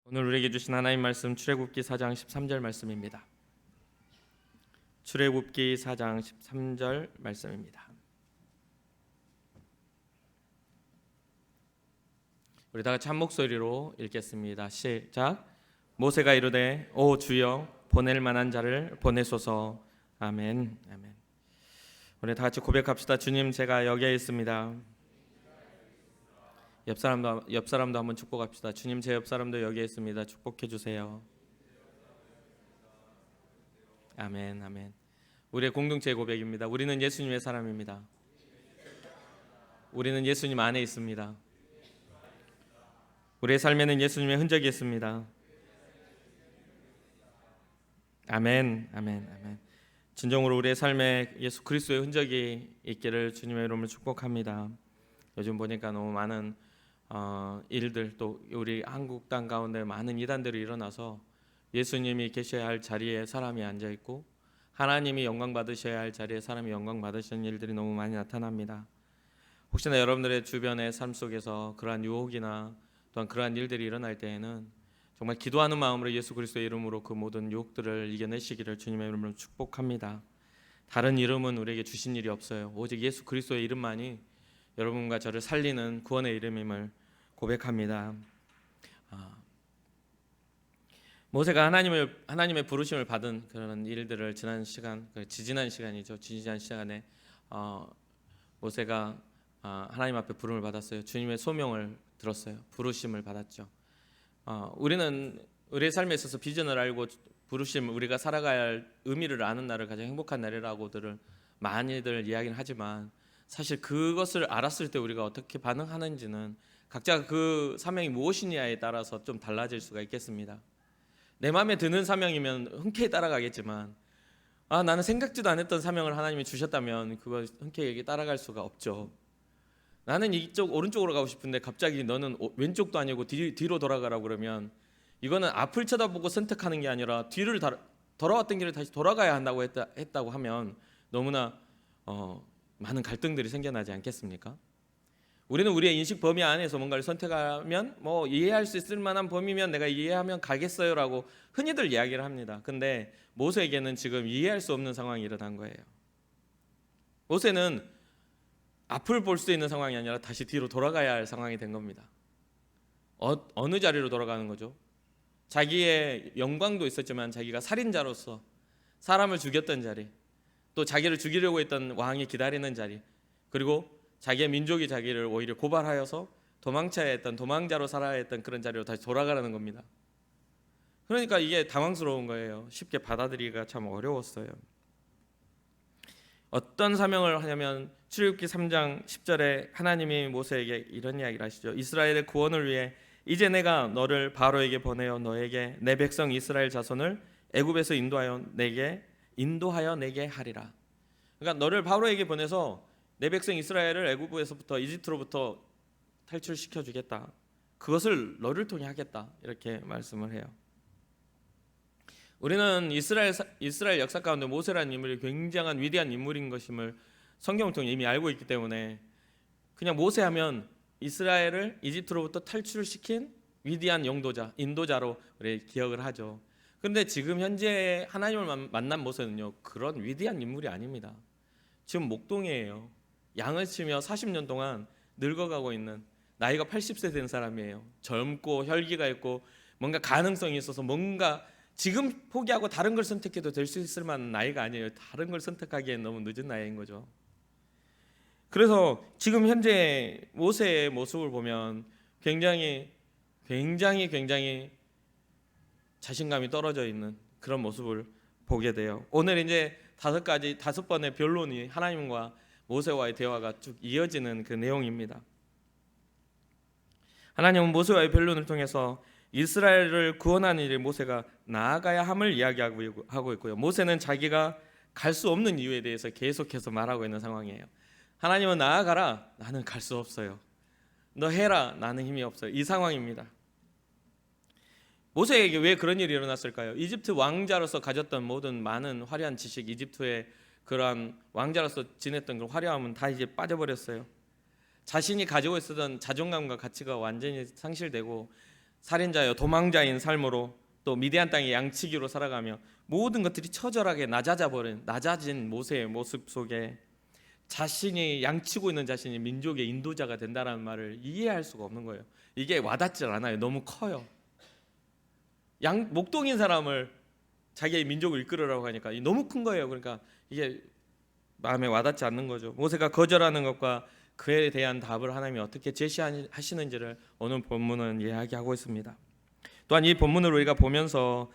오늘 우리에게 주신 하나님 말씀 출애굽기 4장 13절 말씀입니다. 출애굽기 4장 13절 말씀입니다. 우리 다 같이 한 목소리로 읽겠습니다. 시작. 모세가 이르되 오 주여 보낼 만한 자를 보내소서. 아멘. 아멘. 우리 다 같이 고백합시다. 주님, 제가 여기에 있습니다. 옆 사람도 한번 축복합시다. 주님, 제 옆 사람도 여기에 있습니다. 축복해 주세요. 아멘. 아멘. 우리의 공동체 고백입니다. 우리는 예수님의 사람입니다. 우리는 예수님 안에 있습니다. 우리의 삶에는 예수님의 흔적이 있습니다. 아멘. 아멘. 아멘. 진정으로 우리의 삶에 예수 그리스도의 흔적이 있기를 주님의 이름으로 축복합니다. 요즘 보니까 너무 많은 일들, 또 우리 한국 땅 가운데 많은 이단들이 일어나서 예수님이 계셔야 할 자리에 사람이 앉아 있고 하나님이 영광 받으셔야 할 자리에 사람이 영광 받으시는 일들이 너무 많이 나타납니다. 혹시나 여러분들의 주변의 삶 속에서 그러한 유혹이나 또한 그러한 일들이 일어날 때에는 정말 기도하는 마음으로 예수 그리스도의 이름으로 그 모든 유혹들을 이겨내시기를 주님의 이름으로 축복합니다. 다른 이름은 우리에게 주신 일이 없어요. 오직 예수 그리스도의 이름만이 여러분과 저를 살리는 구원의 이름임을 고백합니다. 모세가 하나님의 부르심을 받은 그런 일들을 지난 시간에 모세가 하나님 앞에 부름을 받았어요. 주님의 소명을 들었어요. 부르심을 받았죠. 우리는 우리의 삶에 있어서 비전을 알고 부르심, 우리가 살아가야 할 의미를 아는 날을 가장 행복한 날이라고들 많이들 이야기는 하지만 사실 그것을 알았을 때 우리가 어떻게 반응하는지는 각자 그 사명이 무엇이냐에 따라서 좀 달라질 수가 있겠습니다. 내 마음에 드는 사명이면 흔쾌히 따라가겠지만 나는 생각지도 않았던 사명을 하나님이 주셨다면 그걸 흔쾌히 따라갈 수가 없죠. 나는 이쪽 오른쪽으로 가고 싶은데 갑자기 너는 왼쪽도 아니고 뒤로 돌아가라고 그러면 이거는 앞을 쳐다보고 선택하는 게 아니라 뒤를 돌아왔던 길을 다시 돌아가야 한다고 했다고 하면 너무나 많은 갈등들이 생겨나지 않겠습니까? 우리는 우리의 인식 범위 안에서 뭔가를 선택하면 이해할 수 있을 만한 범위면 내가 이해하면 가겠어요라고 흔히들 이야기를 합니다. 근데 모세에게는 지금 이해할 수 없는 상황이 일어난 거예요. 모세는 앞을 볼 수 있는 상황이 아니라 다시 뒤로 돌아가야 할 상황이 된 겁니다. 어느 자리로 돌아가는 거죠? 자기의 영광도 있었지만 자기가 살인자로서 사람을 죽였던 자리, 또 자기를 죽이려고 했던 왕이 기다리는 자리, 그리고 자기의 민족이 자기를 오히려 고발하여서 도망쳐야 했던, 도망자로 살아야 했던 그런 자리로 다시 돌아가라는 겁니다. 그러니까 이게 당황스러운 거예요. 쉽게 받아들이기가 참 어려웠어요. 어떤 사명을 하냐면 출애굽기 3장 10절에 하나님이 모세에게 이런 이야기를 하시죠. 이스라엘의 구원을 위해 이제 내가 너를 바로에게 보내어 너에게 내 백성 이스라엘 자손을 애굽에서 인도하여 내게 하리라. 그러니까 너를 바로에게 보내서 내 백성 이스라엘을 애굽에서부터 이집트로부터 탈출시켜 주겠다. 그것을 너를 통해 하겠다. 이렇게 말씀을 해요. 우리는 이스라엘 역사 가운데 모세라는 인물이 굉장한 위대한 인물인 것임을 성경을 통해 이미 알고 있기 때문에 그냥 모세하면 이스라엘을 이집트로부터 탈출시킨 위대한 인도자로 우리 기억을 하죠. 그런데 지금 현재 하나님을 만난 모세는요, 그런 위대한 인물이 아닙니다. 지금 목동이에요. 양을 치며 40년 동안 늙어가고 있는, 나이가 80세 된 사람이에요. 젊고 혈기가 있고 뭔가 가능성이 있어서 뭔가 지금 포기하고 다른 걸 선택해도 될 수 있을 만한 나이가 아니에요. 다른 걸 선택하기엔 너무 늦은 나이인 거죠. 그래서 지금 현재 모세의 모습을 보면 굉장히 자신감이 떨어져 있는 그런 모습을 보게 돼요. 오늘 이제 5번의 변론이 하나님과 모세와의 대화가 쭉 이어지는 그 내용입니다. 하나님은 모세와의 변론을 통해서 이스라엘을 구원하는 일에 모세가 나아가야 함을 이야기하고 있고요. 모세는 자기가 갈 수 없는 이유에 대해서 계속해서 말하고 있는 상황이에요. 하나님은 나아가라, 나는 갈 수 없어요. 너 해라, 나는 힘이 없어요. 이 상황입니다. 모세에게 왜 그런 일이 일어났을까요? 이집트 왕자로서 가졌던 모든 많은 화려한 지식, 이집트의 그러한 왕자로서 지냈던 그 화려함은 다 이제 빠져버렸어요. 자신이 가지고 있었던 자존감과 가치가 완전히 상실되고 살인자여 도망자인 삶으로 또 미디안 땅의 양치기로 살아가며 모든 것들이 처절하게 낮아진 모세의 모습 속에 자신이 양치고 있는 자신이 민족의 인도자가 된다는 말을 이해할 수가 없는 거예요. 이게 와닿질 않아요. 너무 커요. 목동인 사람을 자기의 민족을 이끌으라고 하니까 너무 큰 거예요. 그러니까 이게 마음에 와닿지 않는 거죠. 모세가 거절하는 것과 그에 대한 답을 하나님이 어떻게 제시하시는지를 오늘 본문은 이야기하고 있습니다. 또한 이 본문을 우리가 보면서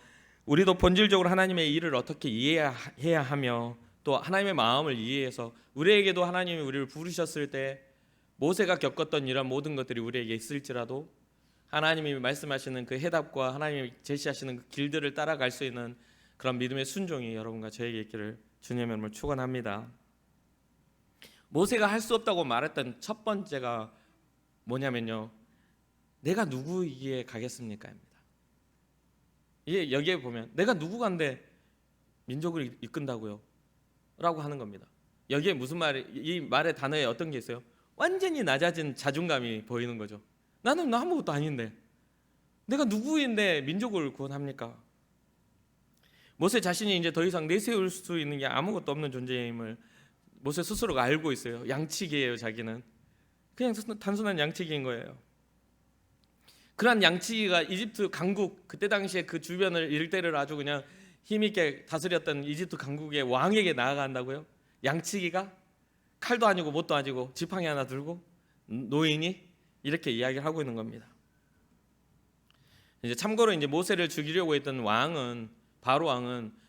우리도 본질적으로 하나님의 일을 어떻게 이해해야 하며 또 하나님의 마음을 이해해서 우리에게도 하나님이 우리를 부르셨을 때 모세가 겪었던 이런 모든 것들이 우리에게 있을지라도 하나님이 말씀하시는 그 해답과 하나님이 제시하시는 그 길들을 따라갈 수 있는 그런 믿음의 순종이 여러분과 저에게 있기를 주님의 이름으로 축원합니다. 모세가 할 수 없다고 말했던 첫 번째가 뭐냐면요, 내가 누구이기에 가겠습니까입니다. 이게 여기에 보면 내가 누구간데 민족을 이끈다고요? 라고 하는 겁니다. 여기에 무슨 말이, 이 말의 단어에 어떤 게 있어요? 완전히 낮아진 자존감이 보이는 거죠. 나는 아무것도 아닌데 내가 누구인데 민족을 구원합니까? 모세 자신이 이제 더 이상 내세울 수 있는 게 아무것도 없는 존재임을 모세 스스로가 알고 있어요. 양치기예요. 자기는 그냥 단순한 양치기인 거예요. 그러한 양치기가 이집트 강국, 그때 당시에 그 주변을 일대를 아주 그냥 힘있게 다스렸던 이집트 강국의 왕에게 나아간다고요? 양치기가? 칼도 아니고 뭣도 아니고 지팡이 하나 들고 노인이 이렇게 이야기를 하고 있는 겁니다. 이제 참고로 이제 모세를 죽이려고 했던 왕은, 바로 왕은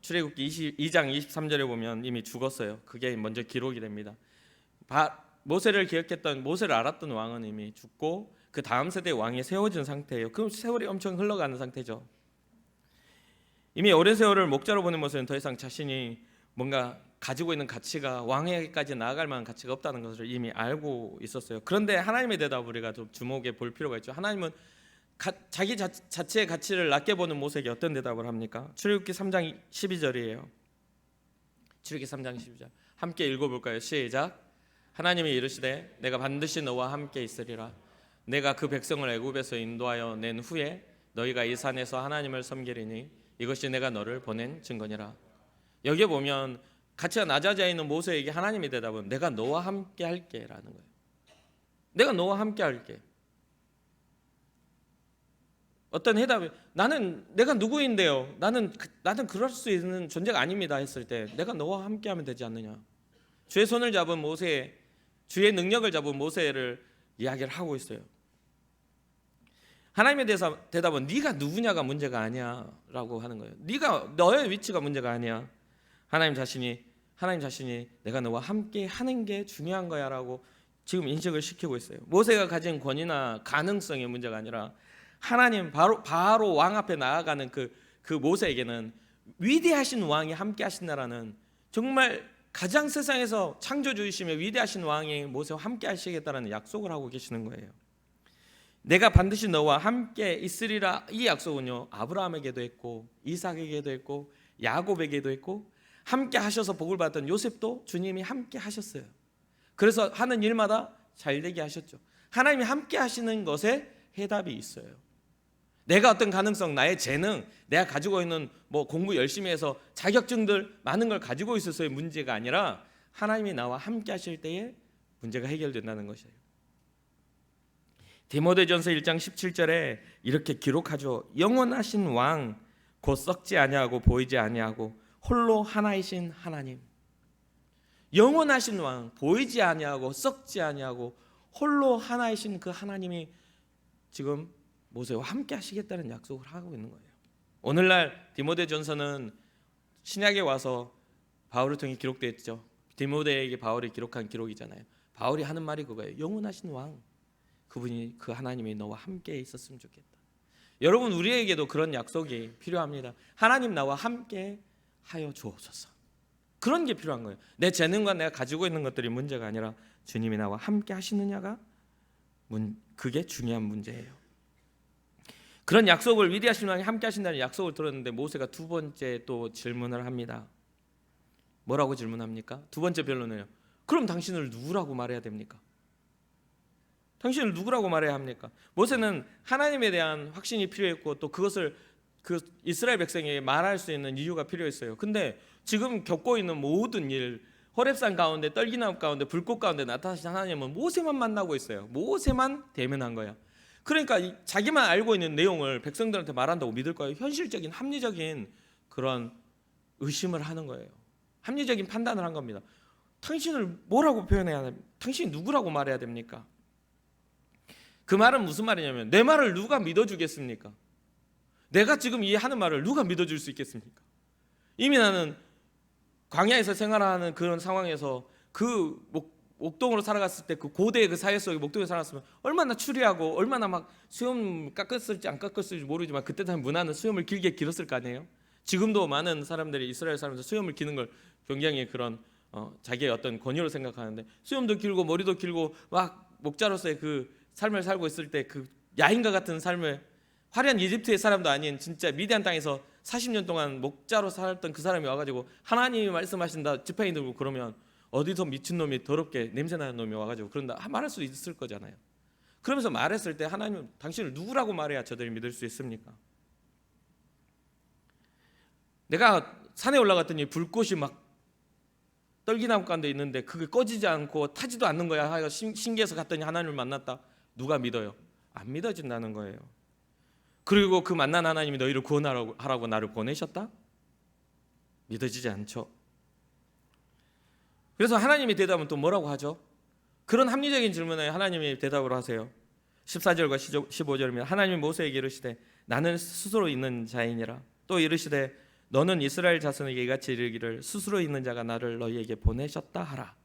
출애굽기 22장 23절에 보면 이미 죽었어요. 그게 먼저 기록이 됩니다. 모세를 기억했던, 모세를 알았던 왕은 이미 죽고 그 다음 세대의 왕이 세워진 상태예요. 그 세월이 엄청 흘러가는 상태죠. 이미 오랜 세월을 목자로 보낸 모세는 더 이상 자신이 뭔가 가지고 있는 가치가 왕에게까지 나아갈 만한 가치가 없다는 것을 이미 알고 있었어요. 그런데 하나님의 대답을 우리가 좀 주목해 볼 필요가 있죠. 하나님은 자기 자체의 가치를 낮게 보는 모세에게 어떤 대답을 합니까? 출애굽기 3장 12절이에요. 출애굽기 3장 12절 함께 읽어볼까요? 시작. 하나님이 이르시되 내가 반드시 너와 함께 있으리라. 내가 그 백성을 애굽에서 인도하여 낸 후에 너희가 이 산에서 하나님을 섬기리니 이것이 내가 너를 보낸 증거니라. 여기에 보면 가치가 낮아져 있는 모세에게 하나님의 대답은 내가 너와 함께 할게 라는 거예요. 내가 너와 함께 할게. 어떤 해답이, 내가 누구인데요? 나는 그럴 수 있는 존재가 아닙니다 했을 때 내가 너와 함께 하면 되지 않느냐. 주의 손을 잡은 모세, 주의 능력을 잡은 모세를 이야기를 하고 있어요. 하나님의 대답은 네가 누구냐가 문제가 아니야 라고 하는 거예요. 너의 위치가 문제가 아니야. 하나님 자신이 내가 너와 함께 하는 게 중요한 거야 라고 지금 인식을 시키고 있어요. 모세가 가진 권위나 가능성의 문제가 아니라 하나님, 바로 왕 앞에 나아가는 그 모세에게는 위대하신 왕이 함께 하신다라는, 정말 가장 세상에서 창조주이시며 위대하신 왕이 모세와 함께 하시겠다는 약속을 하고 계시는 거예요. 내가 반드시 너와 함께 있으리라. 이 약속은요, 아브라함에게도 했고 이삭에게도 했고 야곱에게도 했고, 함께 하셔서 복을 받았던 요셉도 주님이 함께 하셨어요. 그래서 하는 일마다 잘되게 하셨죠. 하나님이 함께 하시는 것에 해답이 있어요. 내가 어떤 가능성, 나의 재능, 내가 가지고 있는 공부 열심히 해서 자격증들 많은 걸 가지고 있어서의 문제가 아니라 하나님이 나와 함께 하실 때에 문제가 해결된다는 것이에요. 디모데전서 1장 17절에 이렇게 기록하죠. 영원하신 왕 곧 썩지 아니하고 보이지 아니하고 홀로 하나이신 하나님. 영원하신 왕, 보이지 아니하고 썩지 아니하고 홀로 하나이신 그 하나님이 지금 모세와 함께 하시겠다는 약속을 하고 있는 거예요. 오늘날 디모데전서는 신약에 와서 바울을 통해 기록되었죠. 디모데에게 바울이 기록한 기록이잖아요. 바울이 하는 말이 그거예요. 영원하신 왕, 그분이, 그 하나님이 너와 함께 있었으면 좋겠다. 여러분, 우리에게도 그런 약속이 필요합니다. 하나님 나와 함께 하여 주옵소서. 그런 게 필요한 거예요. 내 재능과 내가 가지고 있는 것들이 문제가 아니라 주님이 나와 함께 하시느냐가 그게 중요한 문제예요. 그런 약속을, 위대하신 왕이 함께 하신다는 약속을 들었는데 모세가 두 번째 또 질문을 합니다. 뭐라고 질문합니까? 두 번째 변론이에요. 그럼 당신을 누구라고 말해야 됩니까? 당신을 누구라고 말해야 합니까? 모세는 하나님에 대한 확신이 필요했고 또 그것을 그 이스라엘 백성에게 말할 수 있는 이유가 필요했어요. 근데 지금 겪고 있는 모든 일, 호렙산 가운데 떨기나무 가운데 불꽃 가운데 나타나신 하나님은 모세만 만나고 있어요. 모세만 대면한 거야. 그러니까 자기만 알고 있는 내용을 백성들한테 말한다고 믿을까요? 현실적인 합리적인 그런 의심을 하는 거예요. 합리적인 판단을 한 겁니다. 당신을 뭐라고 표현해야 됩니까? 당신이 누구라고 말해야 됩니까? 그 말은 무슨 말이냐면 내 말을 누가 믿어주겠습니까? 내가 지금 이 하는 말을 누가 믿어줄 수 있겠습니까? 이미 나는 광야에서 생활하는 그런 상황에서 그 목동으로 살아갔을 때 그 고대의 그 사회 속에 목동에 살았으면 얼마나 추리하고 얼마나 막 수염 깎았을지 안 깎았을지 모르지만 그때 당시 문화는 수염을 길게 길었을 거 아니에요. 지금도 많은 사람들이 이스라엘 사람들 수염을 기는 걸 굉장히 그런 자기의 어떤 권위로 생각하는데 수염도 길고 머리도 길고 막 목자로서의 그 삶을 살고 있을 때 그 야인과 같은 삶을 화려한 이집트의 사람도 아닌 진짜 미디안 땅에서 40년 동안 목자로 살았던 그 사람이 와가지고 하나님이 말씀하신다 지팡이 들고 그러면 어디서 미친놈이 더럽게 냄새나는 놈이 와가지고 그런다 말할 수 있을 거잖아요. 그러면서 말했을 때 하나님 당신을 누구라고 말해야 저들이 믿을 수 있습니까? 내가 산에 올라갔더니 불꽃이 막 떨기나무 가운데 있는데 그게 꺼지지 않고 타지도 않는 거야 하여 신기해서 갔더니 하나님을 만났다. 누가 믿어요? 안 믿어진다는 거예요. 그리고 그 만난 하나님이 너희를 구원하라고 나를 보내셨다? 믿어지지 않죠. 그래서 하나님의 대답은 또 뭐라고 하죠? 그런 합리적인 질문에 하나님이 대답을 하세요. 14절과 15절이면 하나님이 모세에게 이르시되 나는 스스로 있는 자이니라. 또 이르시되 너는 이스라엘 자손에게 이같이 이르기를 스스로 있는 자가 나를 너희에게 보내셨다 하라.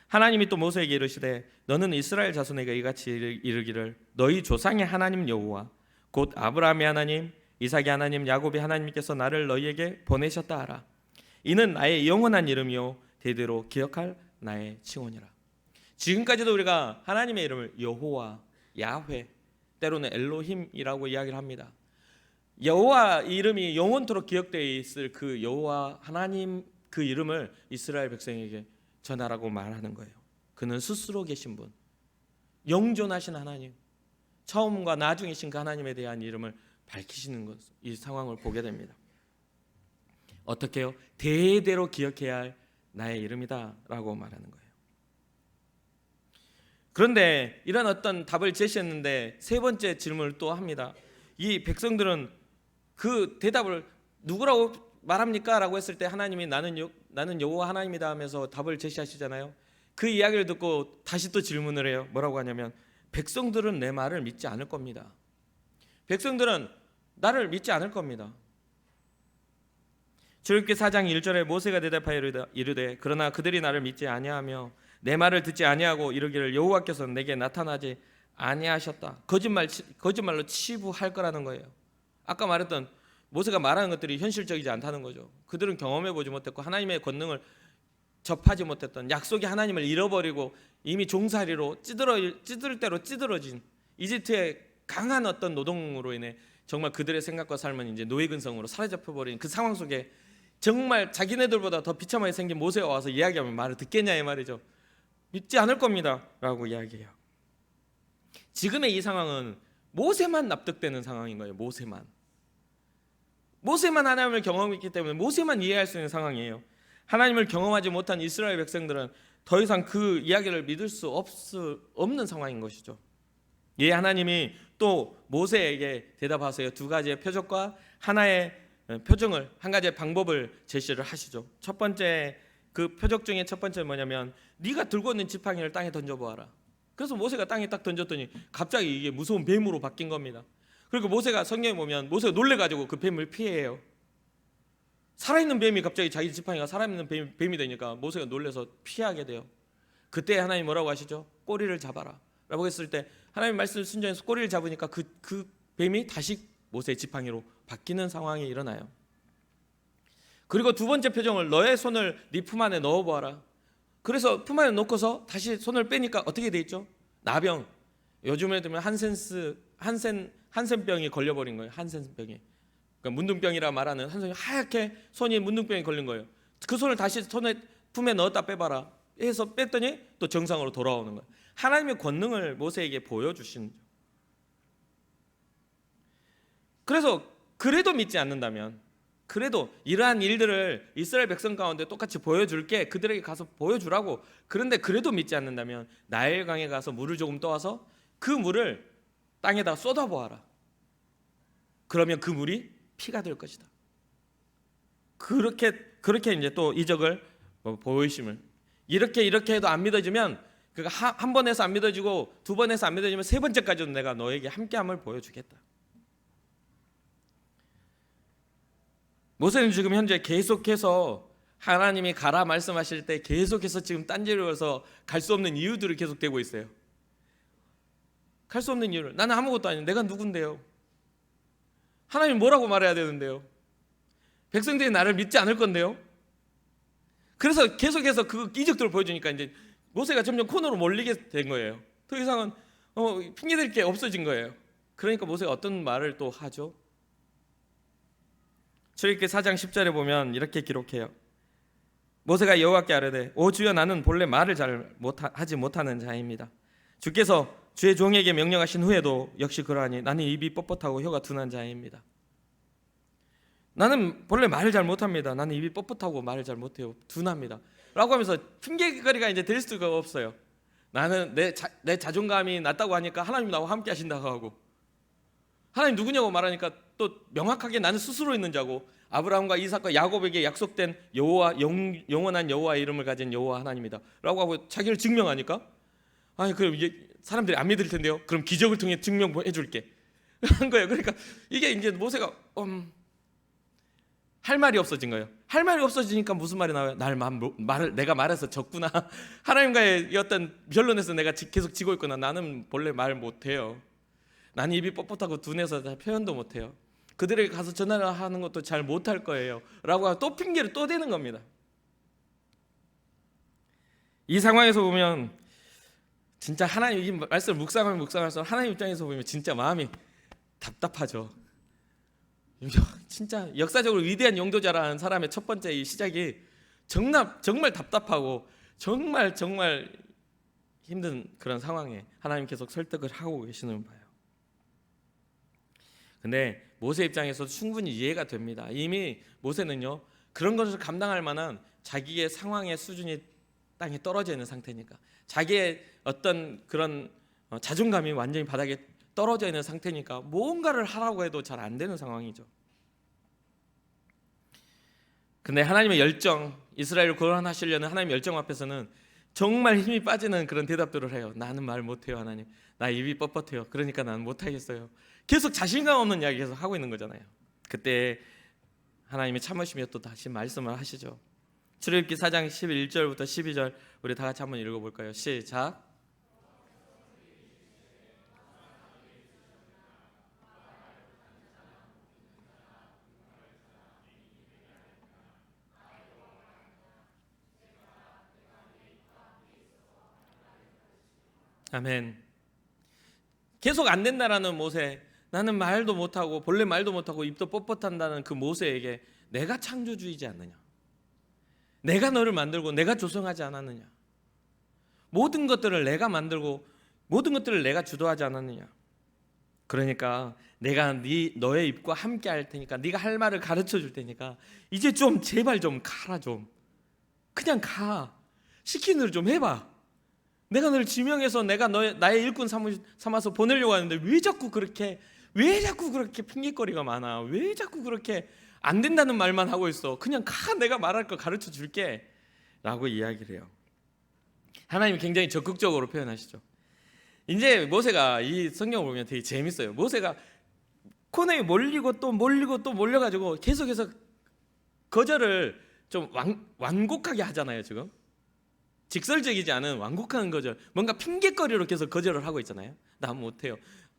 하나님이 또 모세에게 이르시되 너는 이스라엘 자손에게 이같이 이르기를 너희 조상의 하나님 여호와 곧 아브라함의 하나님 이삭의 하나님 야곱의 하나님께서 나를 너희에게 보내셨다 하라. 이는 나의 영원한 이름이요 대대로 기억할 나의 칭호니라. 지금까지도 우리가 하나님의 이름을 여호와, 야훼, 때로는 엘로힘이라고 이야기를 합니다. 여호와 이름이 영원토록 기억되어 있을 그 여호와 하나님 그 이름을 이스라엘 백성에게 전하라고 말하는 거예요. 그는 스스로 계신 분, 영존하신 하나님, 처음과 나중이신 그 하나님에 대한 이름을 밝히시는 것, 이 상황을 보게 됩니다. 어떻게요? 대대로 기억해야 할 나의 이름이다 라고 말하는 거예요. 그런데 이런 어떤 답을 제시했는데 세 번째 질문을 또 합니다. 이 백성들은 그 대답을 누구라고 말합니까? 라고 했을 때 하나님이 나는 여호와 하나님이다 하면서 답을 제시하시잖아요. 그 이야기를 듣고 다시 또 질문을 해요. 뭐라고 하냐면 백성들은 내 말을 믿지 않을 겁니다. 백성들은 나를 믿지 않을 겁니다. 출애굽기 4장 1절에 모세가 대답하여 이르되 그러나 그들이 나를 믿지 아니하며 내 말을 듣지 아니하고 이르기를 여호와께서 내게 나타나지 아니하셨다. 거짓말로 치부할 거라는 거예요. 아까 말했던 모세가 말하는 것들이 현실적이지 않다는 거죠. 그들은 경험해 보지 못했고 하나님의 권능을 접하지 못했던 약속의 하나님을 잃어버리고 이미 종살이로 찌들 대로 찌들어진 이집트의 강한 어떤 노동으로 인해 정말 그들의 생각과 삶은 이제 노예 근성으로 사로잡혀 버린 그 상황 속에 정말 자기네들보다 더 비참하게 생긴 모세가 와서 이야기하면 말을 듣겠냐 이 말이죠. 믿지 않을 겁니다 라고 이야기해요. 지금의 이 상황은 모세만 납득되는 상황인 거예요. 모세만 하나님을 경험했기 때문에 모세만 이해할 수 있는 상황이에요. 하나님을 경험하지 못한 이스라엘 백성들은 더 이상 그 이야기를 믿을 수 없는 상황인 것이죠. 이 하나님이 또 모세에게 대답하세요. 두 가지의 표적과 하나의 표정을, 한 가지의 방법을 제시를 하시죠. 첫 번째, 그 표적 중에 첫 번째는 뭐냐면 네가 들고 있는 지팡이를 땅에 던져보아라. 그래서 모세가 땅에 딱 던졌더니 갑자기 이게 무서운 뱀으로 바뀐 겁니다. 그리고 모세가 성경에 보면 모세가 놀래가지고 그 뱀을 피해요. 살아있는 뱀이 갑자기 자기 지팡이가 살아있는 뱀이 되니까 모세가 놀래서 피하게 돼요. 그때 하나님 뭐라고 하시죠? 꼬리를 잡아라 라고 했을 때 하나님 말씀을 순종해서 꼬리를 잡으니까 그 뱀이 다시 모세의 지팡이로 바뀌는 상황이 일어나요. 그리고 두 번째 표정을 너의 손을 네 품 안에 넣어보아라. 그래서 품 안에 넣고서 다시 손을 빼니까 어떻게 돼 있죠? 나병. 요즘에 들면 한센병이 걸려버린 거예요. 한센병이. 그러니까 문둥병이라 말하는 한손이 하얗게 손이 문둥병이 걸린 거예요. 그 손을 다시 품에 넣었다 빼봐라 해서 뺐더니 또 정상으로 돌아오는 거예요. 하나님의 권능을 모세에게 보여주신 거죠. 그래서 그래도 믿지 않는다면, 그래도 이러한 일들을 이스라엘 백성 가운데 똑같이 보여줄게, 그들에게 가서 보여주라고, 그런데 그래도 믿지 않는다면 나일강에 가서 물을 조금 떠와서 그 물을 땅에다 쏟아보아라. 그러면 그 물이 피가 될 것이다. 그렇게 이제 또 이적을 보이심을, 이렇게 해도 안 믿어지면, 그러니까 한 번 해서 안 믿어지고 두 번 해서 안 믿어지면 세 번째까지는 내가 너에게 함께함을 보여주겠다. 모세는 지금 현재 계속해서 하나님이 가라 말씀하실 때 계속해서 지금 딴지를 해서 갈 수 없는 이유들이 계속되고 있어요. 갈 수 없는 이유를, 나는 아무것도 아니에요. 내가 누군데요? 하나님 뭐라고 말해야 되는데요? 백성들이 나를 믿지 않을 건데요? 그래서 계속해서 그 이적들을 보여주니까 이제 모세가 점점 코너로 몰리게 된 거예요. 더 이상은 핑계댈 게 없어진 거예요. 그러니까 모세가 어떤 말을 또 하죠? 출애굽기 4장 10절에 보면 이렇게 기록해요. 모세가 여호와께 아뢰되 오 주여 나는 본래 말을 잘 하지 못하는 자입니다. 주께서 주의 종에게 명령하신 후에도 역시 그러하니 나는 입이 뻣뻣하고 혀가 둔한 자입니다. 나는 본래 말을 잘 못합니다. 나는 입이 뻣뻣하고 말을 잘 못해요. 둔합니다. 라고 하면서 핑계거리가 이제 될 수가 없어요. 나는 내 자존감이 낮다고 하니까 하나님 나와 함께 하신다고 하고, 하나님 누구냐고 말하니까 또 명확하게 나는 스스로 있는 자고, 아브라함과 이삭과 야곱에게 약속된 여호와, 영원한 여호와의 이름을 가진 여호와 하나님이다 라고 하고 자기를 증명하니까, 아니 그럼 이제 사람들이 안 믿을 텐데요. 그럼 기적을 통해 증명해 줄게 한 거예요. 그러니까 이게 이제 모세가 할 말이 없어진 거예요. 할 말이 없어지니까 무슨 말이 나와요? 내가 말해서 졌구나. 하나님과의 어떤 변론에서 내가 계속 지고 있구나. 나는 본래 말 못해요. 나는 입이 뻣뻣하고 둔해서 잘 표현도 못해요. 그들에게 가서 전화를 하는 것도 잘 못할 거예요 라고 또 핑계를 또 대는 겁니다. 이 상황에서 보면 진짜 하나님 이 말씀을 묵상할수록 하나님 입장에서 보면 진짜 마음이 답답하죠. 진짜 역사적으로 위대한 용도자라는 사람의 첫 번째 이 시작이 정말 답답하고 정말 힘든 그런 상황에 하나님 계속 설득을 하고 계시는 바예요. 근데 모세 입장에서 충분히 이해가 됩니다. 이미 모세는요 그런 것을 감당할 만한 자기의 상황의 수준이 땅에 떨어져 있는 상태니까, 자기의 어떤 그런 자존감이 완전히 바닥에 떨어져 있는 상태니까 뭔가를 하라고 해도 잘 안 되는 상황이죠. 근데 하나님의 열정, 이스라엘을 구원하시려는 하나님의 열정 앞에서는 정말 힘이 빠지는 그런 대답들을 해요. 나는 말 못해요 하나님. 나 입이 뻣뻣해요. 그러니까 나는 못하겠어요. 계속 자신감 없는 이야기 계속 하고 있는 거잖아요. 그때 하나님이 참으시며 또 다시 말씀을 하시죠. 출애굽기 4장 11절부터 12절 우리 다 같이 한번 읽어볼까요? 시작. 아멘. 계속 안 된다라는 모세, 나는 말도 못하고 본래 말도 못하고 입도 뻣뻣한다는 그 모세에게 내가 창조주이지 않느냐, 내가 너를 만들고 내가 조성하지 않았느냐, 모든 것들을 내가 만들고 모든 것들을 내가 주도하지 않았느냐, 그러니까 내가 너의 입과 함께 할 테니까, 네가 할 말을 가르쳐 줄 테니까 이제 좀 제발 좀 가라, 좀 그냥 가, 시키는 대로 좀 해봐. 내가 너를 지명해서 내가 나의 일꾼 삼아서 보내려고 하는데 왜 자꾸 그렇게 핑계거리가 많아? 왜 자꾸 그렇게 안 된다는 말만 하고 있어? 그냥 가, 내가 말할 거 가르쳐 줄게 라고 이야기를 해요. 하나님이 굉장히 적극적으로 표현하시죠. 이제 모세가 이 성경을 보면 되게 재밌어요. 모세가 코너에 몰리고 또 몰려가지고 계속해서 거절을 좀 완곡하게 하잖아요. 지금 직설적이지 않은 완곡한 거절, 뭔가 핑계거리로 계속 거절을 하고 있잖아요. 난 못해요.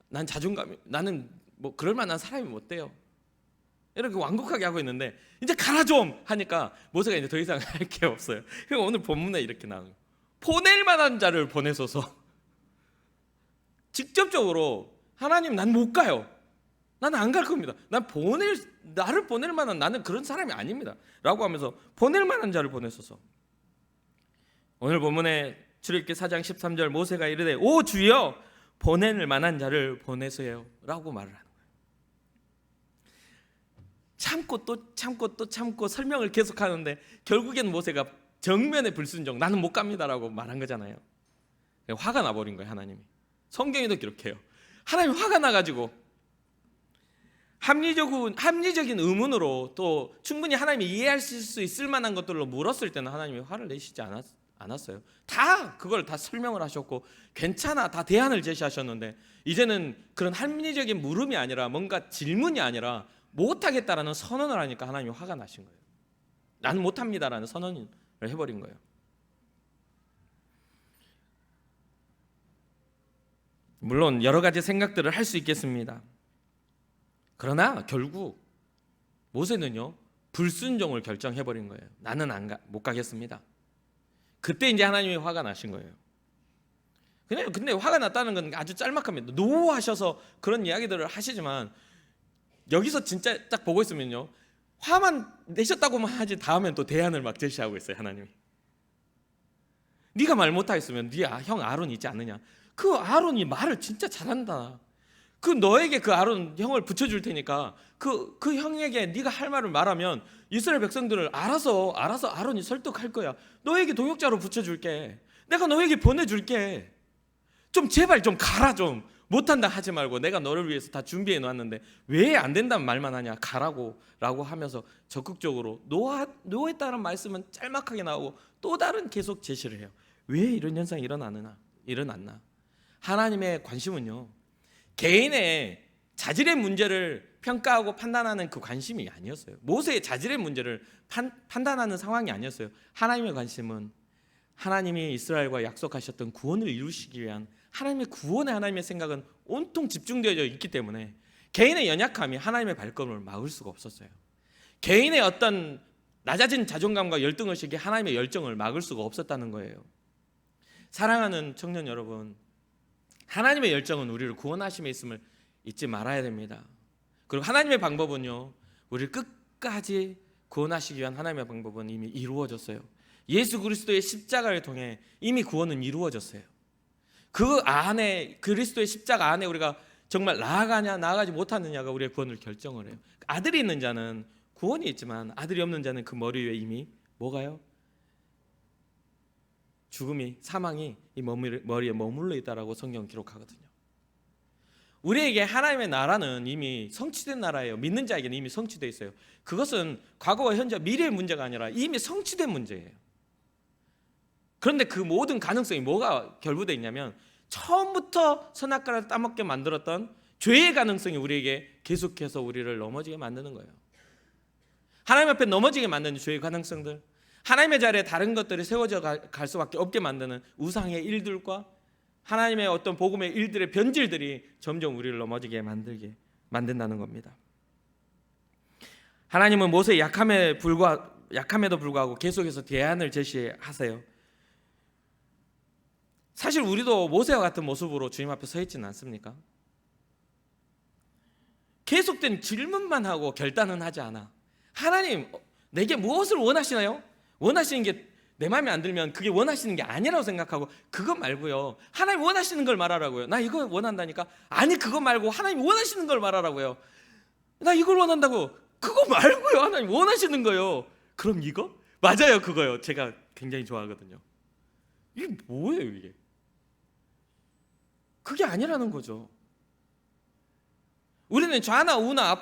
난 자존감이, 나는 뭐 그럴 만한 사람이 못 돼요. 이렇게 완곡하게 하고 있는데 이제 가라 좀 하니까 모세가 이제 더 이상 할 게 없어요. 그리고 오늘 본문에 이렇게 나와요. 보낼 만한 자를 보내소서. 직접적으로 하나님 난 못 가요. 나는 안 갈 겁니다. 나를 보낼 만한, 나는 그런 사람이 아닙니다 라고 하면서 보낼 만한 자를 보내소서. 오늘 본문에 출애굽기 4장 13절 모세가 이르되 오 주여 보낼 만한 자를 보내세요 라고 말을 하는 거예요. 참고 또 참고 또 참고 설명을 계속하는데 결국엔 모세가 정면에 불순종, 나는 못 갑니다라고 말한 거잖아요. 화가 나버린 거예요. 하나님이. 성경에도 기록해요. 하나님이 화가 나가지고 합리적인 의문으로 또 충분히 하나님이 이해하실 수 있을 만한 것들로 물었을 때는 하나님이 화를 내시지 않았어요. 다 그걸 다 설명을 하셨고 괜찮아 다 대안을 제시하셨는데 이제는 그런 합리적인 물음이 아니라 뭔가 질문이 아니라 못하겠다라는 선언을 하니까 하나님이 화가 나신 거예요. 나는 못합니다라는 선언을 해버린 거예요. 물론 여러 가지 생각들을 할 수 있겠습니다. 그러나 결국 모세는요 불순종을 결정해버린 거예요. 나는 못 가겠습니다. 그때 이제 하나님이 화가 나신 거예요. 그냥 근데 화가 났다는 건 아주 짤막합니다. 노하셔서 그런 이야기들을 하시지만 여기서 진짜 딱 보고 있으면요 화만 내셨다고만 하지 다음엔 또 대안을 막 제시하고 있어요. 하나님이. 네가 말 못하겠으면 네 형 아론 있지 않느냐. 그 아론이 말을 진짜 잘한다. 그 너에게 그 아론 형을 붙여줄 테니까 그 형에게 네가 할 말을 말하면 이스라엘 백성들을 알아서 아론이 설득할 거야. 너에게 동역자로 붙여줄게. 내가 너에게 보내줄게. 좀 제발 좀 가라 좀. 못한다 하지 말고 내가 너를 위해서 다 준비해 놨는데 왜 안 된다는 말만 하냐. 가라고 라고 하면서 적극적으로 노했다는 말씀은 짤막하게 나오고 또 다른 계속 제시를 해요. 왜 이런 현상이 일어났나. 하나님의 관심은요 개인의 자질의 문제를 평가하고 판단하는 그 관심이 아니었어요. 모세의 자질의 문제를 판단하는 상황이 아니었어요. 하나님의 관심은 하나님이 이스라엘과 약속하셨던 구원을 이루시기 위한 하나님의 구원의 하나님의 생각은 온통 집중되어 있기 때문에 개인의 연약함이 하나님의 발걸음을 막을 수가 없었어요. 개인의 어떤 낮아진 자존감과 열등의식이 하나님의 열정을 막을 수가 없었다는 거예요. 사랑하는 청년 여러분, 하나님의 열정은 우리를 구원하심에 있음을 잊지 말아야 됩니다. 그리고 하나님의 방법은요 우리를 끝까지 구원하시기 위한 하나님의 방법은 이미 이루어졌어요. 예수 그리스도의 십자가를 통해 이미 구원은 이루어졌어요. 그 안에 그리스도의 십자가 안에 우리가 정말 나아가냐 나아가지 못하느냐가 우리의 구원을 결정을 해요. 아들이 있는 자는 구원이 있지만 아들이 없는 자는 그 머리 위에 이미 뭐가요? 죽음이 사망이 이 머리에 머물러 있다라고 성경 기록하거든요. 우리에게 하나님의 나라는 이미 성취된 나라예요. 믿는 자에게는 이미 성취되어 있어요. 그것은 과거와 현재 미래의 문제가 아니라 이미 성취된 문제예요. 그런데 그 모든 가능성이 뭐가 결부되어 있냐면 처음부터 선악과를 따먹게 만들었던 죄의 가능성이 우리에게 계속해서 우리를 넘어지게 만드는 거예요. 하나님 앞에 넘어지게 만드는 죄의 가능성들, 하나님의 자리에 다른 것들이 세워져 갈 수밖에 없게 만드는 우상의 일들과 하나님의 어떤 복음의 일들의 변질들이 점점 우리를 넘어지게 만든다는 겁니다. 하나님은 모세의 약함에도 불구하고 계속해서 대안을 제시하세요. 사실 우리도 모세와 같은 모습으로 주님 앞에 서 있지는 않습니까? 계속된 질문만 하고 결단은 하지 않아. 하나님 내게 무엇을 원하시나요? 원하시는 게 내 마음에 안 들면 그게 원하시는 게 아니라고 생각하고 그거 말고요 하나님 원하시는 걸 말하라고요. 나 이거 원한다니까. 아니 그거 말고 하나님 원하시는 걸 말하라고요. 나 이걸 원한다고. 그거 말고요 하나님 원하시는 거요. 그럼 이거? 맞아요 그거요. 제가 굉장히 좋아하거든요. 이게 뭐예요 이게? 그게 아니라는 거죠. 우리는 좌나 우나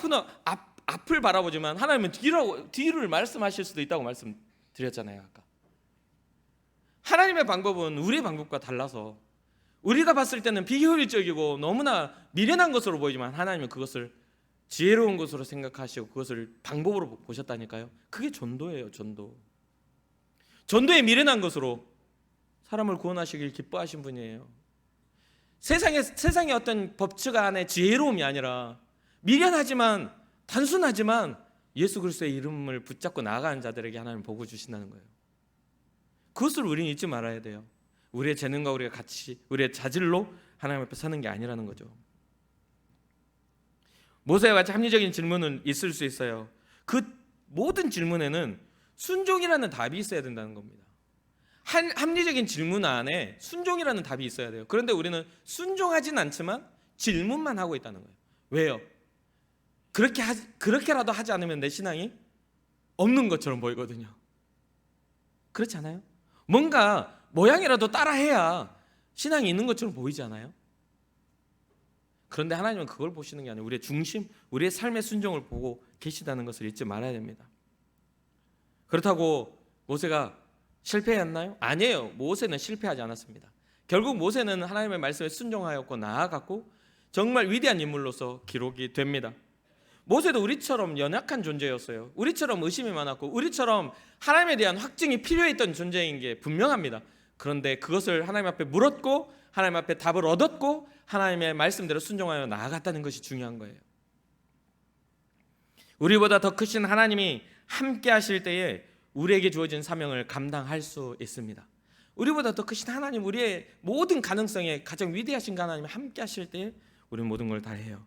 앞을 바라보지만 하나님은 뒤를 말씀하실 수도 있다고 말씀드렸잖아요 아까. 하나님의 방법은 우리의 방법과 달라서 우리가 봤을 때는 비효율적이고 너무나 미련한 것으로 보이지만 하나님은 그것을 지혜로운 것으로 생각하시고 그것을 방법으로 보셨다니까요. 그게 전도예요. 전도의 미련한 것으로 사람을 구원하시길 기뻐하신 분이에요. 세상의 어떤 법칙 안에 지혜로움이 아니라 미련하지만 단순하지만 예수 그리스도의 이름을 붙잡고 나아가는 자들에게 하나님 복을 주신다는 거예요. 그것을 우리는 잊지 말아야 돼요. 우리의 재능과 우리의 가치, 우리의 자질로 하나님 앞에 서는 게 아니라는 거죠. 모세와 같이 합리적인 질문은 있을 수 있어요. 그 모든 질문에는 순종이라는 답이 있어야 된다는 겁니다. 합리적인 질문 안에 순종이라는 답이 있어야 돼요. 그런데 우리는 순종하진 않지만 질문만 하고 있다는 거예요. 왜요? 그렇게라도 하지 않으면 내 신앙이 없는 것처럼 보이거든요. 그렇지 않아요? 뭔가 모양이라도 따라해야 신앙이 있는 것처럼 보이지 않아요? 그런데 하나님은 그걸 보시는 게 아니라 우리의 중심, 우리의 삶의 순종을 보고 계시다는 것을 잊지 말아야 됩니다. 그렇다고 모세가 실패했나요? 아니에요. 모세는 실패하지 않았습니다. 결국 모세는 하나님의 말씀에 순종하였고 나아갔고 정말 위대한 인물로서 기록이 됩니다. 모세도 우리처럼 연약한 존재였어요. 우리처럼 의심이 많았고 우리처럼 하나님에 대한 확증이 필요했던 존재인 게 분명합니다. 그런데 그것을 하나님 앞에 물었고 하나님 앞에 답을 얻었고 하나님의 말씀대로 순종하여 나아갔다는 것이 중요한 거예요. 우리보다 더 크신 하나님이 함께 하실 때에 우리에게 주어진 사명을 감당할 수 있습니다. 우리보다 더 크신 하나님, 우리의 모든 가능성에 가장 위대하신 하나님이 함께 하실 때에 우리는 모든 걸 다 해요.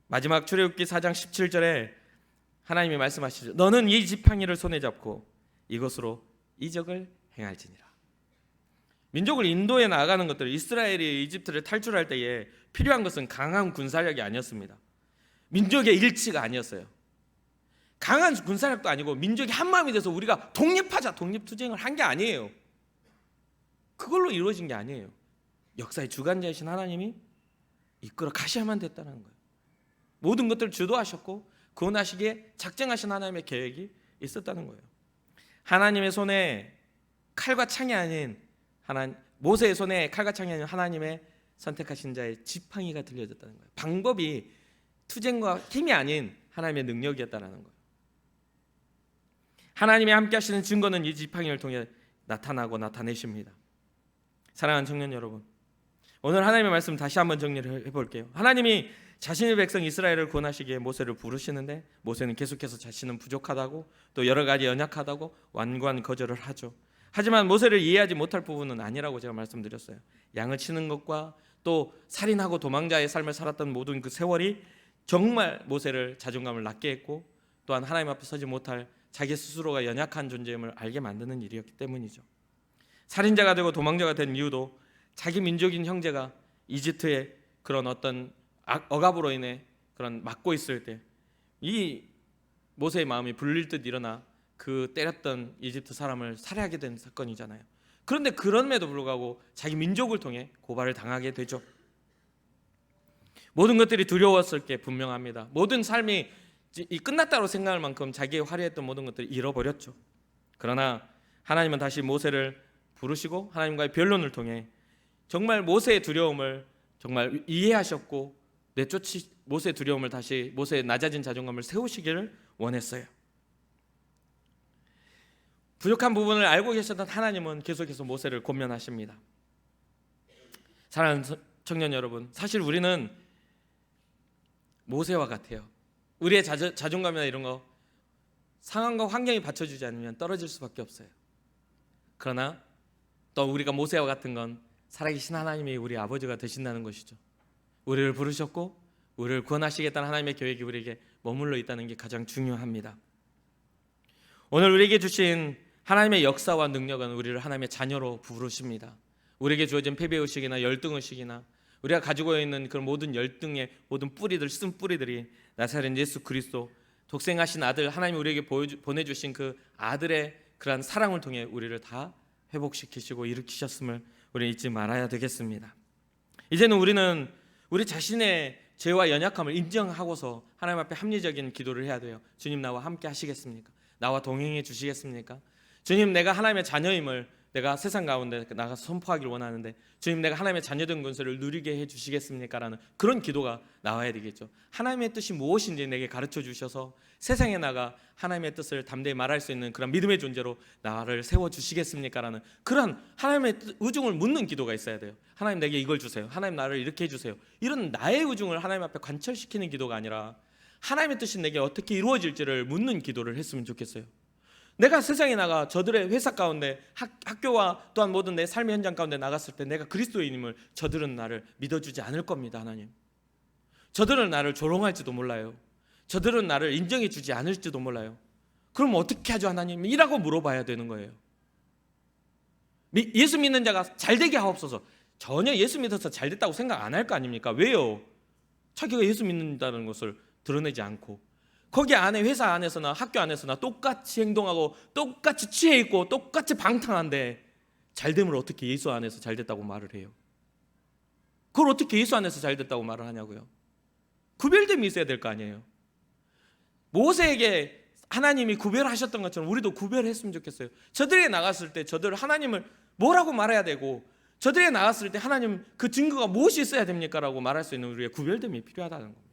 마지막 출애굽기 4장 17절에 하나님이 말씀하시죠. 너는 이 지팡이를 손에 잡고 이것으로 이적을 행할지니라. 민족을 인도에 나아가는 것들, 이스라엘이 이집트를 탈출할 때에 필요한 것은 강한 군사력이 아니었습니다. 민족의 일치가 아니었어요. 강한 군사력도 아니고 민족이 한마음이 돼서 우리가 독립하자, 독립투쟁을 한 게 아니에요. 그걸로 이루어진 게 아니에요. 역사의 주관자이신 하나님이 이끌어 가셔야만 됐다는 거예요. 모든 것들을 주도하셨고 구원하시기에 작정하신 하나님의 계획이 있었다는 거예요. 하나님의 손에 칼과 창이 아닌 모세의 손에 칼과 창이 아닌 하나님의 선택하신 자의 지팡이가 들려졌다는 거예요. 방법이 투쟁과 힘이 아닌 하나님의 능력이었다는 거예요. 하나님이 함께 하시는 증거는 이 지팡이를 통해 나타나고 나타내십니다. 사랑하는 청년 여러분, 오늘 하나님의 말씀 다시 한번 정리를 해볼게요. 하나님이 자신의 백성 이스라엘을 구원하시기에 모세를 부르시는데 모세는 계속해서 자신은 부족하다고 또 여러 가지 연약하다고 완고한 거절을 하죠. 하지만 모세를 이해하지 못할 부분은 아니라고 제가 말씀드렸어요. 양을 치는 것과 또 살인하고 도망자의 삶을 살았던 모든 그 세월이 정말 모세를 자존감을 낮게 했고 또한 하나님 앞에 서지 못할 자기 스스로가 연약한 존재임을 알게 만드는 일이었기 때문이죠. 살인자가 되고 도망자가 된 이유도 자기 민족인 형제가 이집트의 그런 어떤 억압으로 인해 그런 막고 있을 때 이 모세의 마음이 불릴 듯 일어나 그 때렸던 이집트 사람을 살해하게 된 사건이잖아요. 그런데 그럼에도 불구하고 자기 민족을 통해 고발을 당하게 되죠. 모든 것들이 두려웠을 게 분명합니다. 모든 삶이 끝났다고 생각할 만큼 자기의 화려했던 모든 것들을 잃어버렸죠. 그러나 하나님은 다시 모세를 부르시고 하나님과의 변론을 통해 정말 모세의 두려움을 정말 이해하셨고 모세의 두려움을 다시 모세의 낮아진 자존감을 세우시기를 원했어요. 부족한 부분을 알고 계셨던 하나님은 계속해서 모세를 권면하십니다. 사랑하는 청년 여러분, 사실 우리는 모세와 같아요. 우리의 자존감이나 이런 거 상황과 환경이 받쳐주지 않으면 떨어질 수밖에 없어요. 그러나 또 우리가 모세와 같은 건 살아계신 하나님이 우리 아버지가 되신다는 것이죠. 우리를 부르셨고 우리를 구원하시겠다는 하나님의 계획이 우리에게 머물러 있다는 게 가장 중요합니다. 오늘 우리에게 주신 하나님의 역사와 능력은 우리를 하나님의 자녀로 부르십니다. 우리에게 주어진 패배의식이나 열등의식이나 우리가 가지고 있는 그런 모든 열등의 모든 뿌리들, 쓴 뿌리들이 나사렛 예수 그리스도 독생하신 아들 하나님이 우리에게 보내주신 그 아들의 그러한 사랑을 통해 우리를 다 회복시키시고 일으키셨음을 우리는 잊지 말아야 되겠습니다. 이제는 우리는 우리 자신의 죄와 연약함을 인정하고서 하나님 앞에 합리적인 기도를 해야 돼요. 주님, 나와 함께 하시겠습니까? 나와 동행해 주시겠습니까? 주님, 내가 하나님의 자녀임을 내가 세상 가운데 나가서 선포하기를 원하는데 주님, 내가 하나님의 자녀된 권세를 누리게 해주시겠습니까? 라는 그런 기도가 나와야 되겠죠. 하나님의 뜻이 무엇인지 내게 가르쳐 주셔서 세상에 나가 하나님의 뜻을 담대히 말할 수 있는 그런 믿음의 존재로 나를 세워주시겠습니까? 라는 그런 하나님의 의중을 묻는 기도가 있어야 돼요. 하나님, 내게 이걸 주세요. 하나님, 나를 이렇게 해주세요. 이런 나의 의중을 하나님 앞에 관철시키는 기도가 아니라 하나님의 뜻이 내게 어떻게 이루어질지를 묻는 기도를 했으면 좋겠어요. 내가 세상에 나가 저들의 회사 가운데 학교와 또한 모든 내 삶의 현장 가운데 나갔을 때 내가 그리스도인임을 저들은 나를 믿어주지 않을 겁니다. 하나님, 저들은 나를 조롱할지도 몰라요. 저들은 나를 인정해 주지 않을지도 몰라요. 그럼 어떻게 하죠 하나님? 이라고 물어봐야 되는 거예요. 예수 믿는 자가 잘되게 하옵소서. 전혀 예수 믿어서 잘됐다고 생각 안 할 거 아닙니까? 왜요? 자기가 예수 믿는다는 것을 드러내지 않고 거기 안에 회사 안에서나 학교 안에서나 똑같이 행동하고 똑같이 취해 있고 똑같이 방탕한데 잘됨을 어떻게 예수 안에서 잘됐다고 말을 해요? 그걸 어떻게 예수 안에서 잘됐다고 말을 하냐고요? 구별됨이 있어야 될 거 아니에요. 모세에게 하나님이 구별하셨던 것처럼 우리도 구별했으면 좋겠어요. 저들에 나갔을 때 저들 하나님을 뭐라고 말해야 되고 저들에 나갔을 때 하나님 그 증거가 무엇이 있어야 됩니까? 라고 말할 수 있는 우리의 구별됨이 필요하다는 겁니다.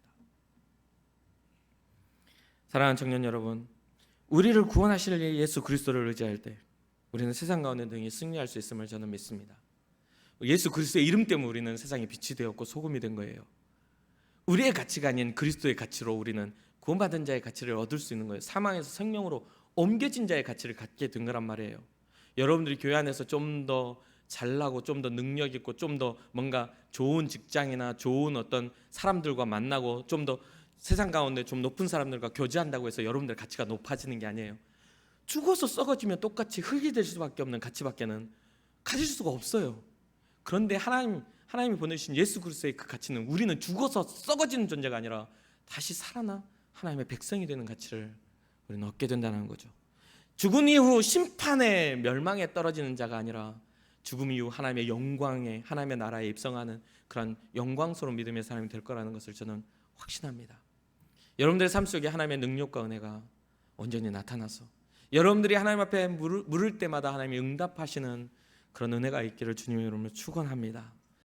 사랑하는 청년 여러분, 우리를 구원하실 예수 그리스도를 의지할 때 우리는 세상 가운데 등이 승리할 수 있음을 저는 믿습니다. 예수 그리스도의 이름 때문에 우리는 세상에 빛이 되었고 소금이 된 거예요. 우리의 가치가 아닌 그리스도의 가치로 우리는 구원받은 자의 가치를 얻을 수 있는 거예요. 사망에서 생명으로 옮겨진 자의 가치를 갖게 된 거란 말이에요. 여러분들이 교회 안에서 좀 더 잘나고 좀 더 능력 있고 좀 더 뭔가 좋은 직장이나 좋은 어떤 사람들과 만나고 좀 더 세상 가운데 좀 높은 사람들과 교제한다고 해서 여러분들 가치가 높아지는 게 아니에요. 죽어서 썩어지면 똑같이 흙이 될 수밖에 없는 가치밖에는 가질 수가 없어요. 그런데 하나님이 보내주신 예수 그리스도의 그 가치는 우리는 죽어서 썩어지는 존재가 아니라 다시 살아나 하나님의 백성이 되는 가치를 우리는 얻게 된다는 거죠. 죽은 이후 심판의 멸망에 떨어지는 자가 아니라 죽음 이후 하나님의 영광에 하나님의 나라에 입성하는 그런 영광스러운 믿음의 사람이 될 거라는 것을 저는 확신합니다. 여러분들의 삶 속에 하나님의 능력과 은혜가 온전히 나타나서 여러분들이 하나님 앞에 물을 때마다 하나님이 응답하시는 그런 은혜가 있기를 주님의 이름으로 축원합니다.